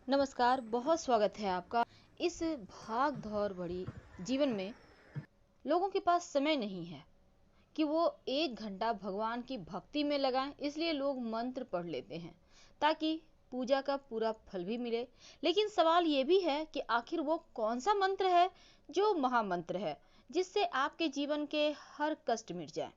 नमस्कार, बहुत स्वागत है आपका। इस भाग दौड़ भरी जीवन में लोगों के पास समय नहीं है कि वो 1 घंटा भगवान की भक्ति में लगाएं, इसलिए लोग मंत्र पढ़ लेते हैं ताकि पूजा का पूरा फल भी मिले। लेकिन सवाल ये भी है कि आखिर वो कौन सा मंत्र है जो महामंत्र है, जिससे आपके जीवन के हर कष्ट मिट जाए।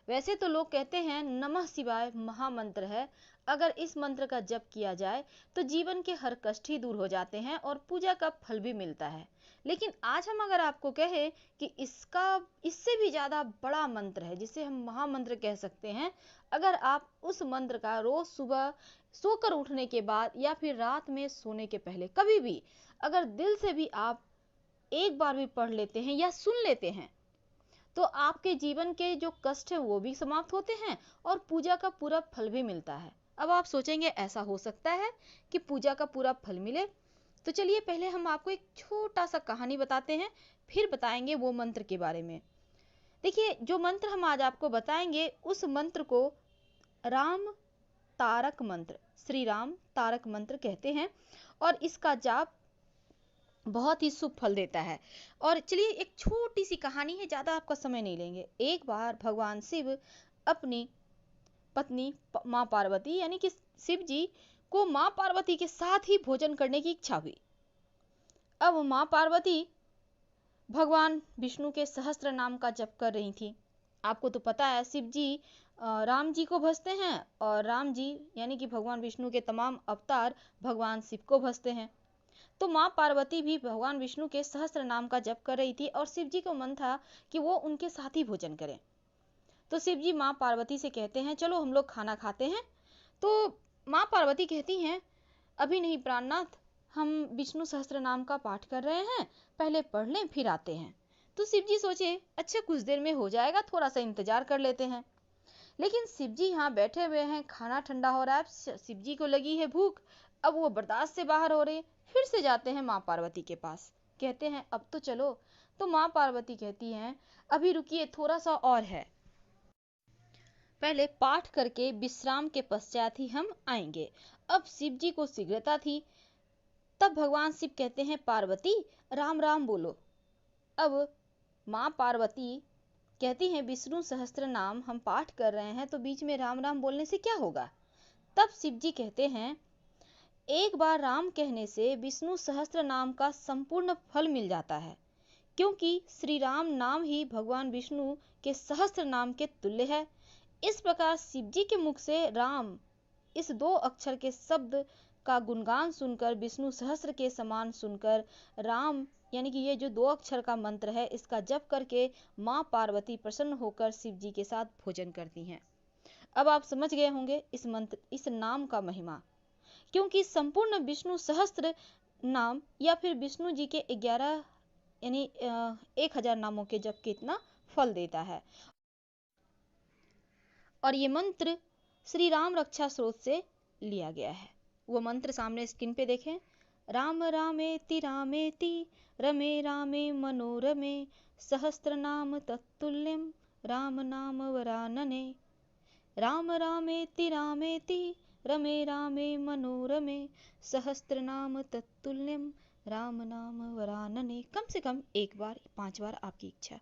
वैसे तो लोग कहते हैं नमः शिवाय महामंत्र है, अगर इस मंत्र का जप किया जाए तो जीवन के हर कष्ट ही दूर हो जाते हैं और पूजा का फल भी मिलता है। लेकिन आज हम अगर आपको कहें कि इसका इससे भी ज्यादा बड़ा मंत्र है जिसे हम महामंत्र कह सकते हैं, अगर आप उस मंत्र का रोज सुबह सोकर उठने के बाद या फिर रात में सोने के पहले कभी भी अगर दिल से भी आप एक बार भी पढ़ लेते हैं या सुन लेते हैं, तो आपके जीवन के जो कष्ट है वो भी समाप्त होते हैं और पूजा का पूरा फल भी मिलता है। अब आप सोचेंगे ऐसा हो सकता है कि पूजा का पूरा फल मिले? तो चलिए पहले हम आपको एक छोटा सा कहानी बताते हैं, फिर बताएंगे वो मंत्र के बारे में। देखिए, जो मंत्र हम आज आपको बताएंगे उस मंत्र को राम तारक मंत्र, श्री राम तारक मंत्र कहते हैं और इसका जाप बहुत ही शुभ फल देता है। और चलिए एक छोटी सी कहानी है, ज्यादा आपका समय नहीं लेंगे। एक बार भगवान शिव अपनी पत्नी माँ पार्वती यानी कि शिव जी को माँ पार्वती के साथ ही भोजन करने की इच्छा हुई। अब माँ पार्वती भगवान विष्णु के सहस्त्र नाम का जप कर रही थी। आपको तो पता है शिव जी राम जी को भजते हैं और राम जी यानी कि भगवान विष्णु के तमाम अवतार भगवान शिव को भजते हैं। तो माँ पार्वती भी भगवान विष्णु के सहस्त्र नाम का जप कर रही थी और शिव जी को मन था कि वो उनके साथ ही भोजन करें। तो शिव जी माँ पार्वती से कहते हैं चलो हम लोग खाना खाते हैं। तो माँ पार्वती कहती हैं अभी नहीं प्राणनाथ, हम विष्णु सहस्त्र नाम का पाठ कर रहे हैं, पहले पढ़ लें फिर आते हैं। तो शिव जी सोचे अच्छा कुछ देर में हो जाएगा, थोड़ा सा इंतजार कर लेते हैं। लेकिन शिव जी यहाँ बैठे हुए हैं, खाना ठंडा हो रहा है, शिव जी को लगी है भूख, अब वो बर्दाश्त से बाहर हो रहे। फिर से जाते हैं माँ पार्वती के पास, कहते हैं अब तो चलो। तो माँ पार्वती कहती हैं अभी रुकिए, थोड़ा सा और है, पहले पाठ करके विश्राम के पश्चात ही हम आएंगे। अब शिव जी को शीघ्रता थी। तब भगवान शिव कहते हैं पार्वती राम राम बोलो। अब माँ पार्वती कहती हैं विष्णु सहस्त्र नाम हम पाठ कर रहे हैं, तो बीच में राम राम बोलने से क्या होगा। तब शिव जी कहते हैं एक बार राम कहने से विष्णु सहस्त्र नाम का संपूर्ण फल मिल जाता है, क्योंकि श्री राम नाम ही भगवान विष्णु के सहस्त्र नाम के तुल्य है। इस प्रकार शिव जी के मुख से राम इस 2 अक्षर के शब्द का गुणगान सुनकर, विष्णु सहस्त्र के समान सुनकर, राम यानी कि ये जो 2 अक्षर का मंत्र है इसका जप करके माँ पार्वती प्रसन्न होकर शिव जी के साथ भोजन करती हैं। अब आप समझ गए होंगे इस मंत्र, इस नाम का महिमा, क्योंकि संपूर्ण विष्णु सहस्त्र नाम या फिर विष्णु जी के 11 यानी 1000 नामों के जप के इतना फल देता है। और ये मंत्र श्री राम रक्षा स्रोत से लिया गया है। वो मंत्र सामने स्क्रीन पे देखें, राम रामेति रमे रामे मनोरमे सहस्त्र नाम तत्तुल्यम राम नाम वरानने। राम रामेति रमे रामे मनोरमे सहस्त्र नाम तत्तुल्यम राम नाम वरानने। कम से कम एक बार 5 बार आपकी इच्छा।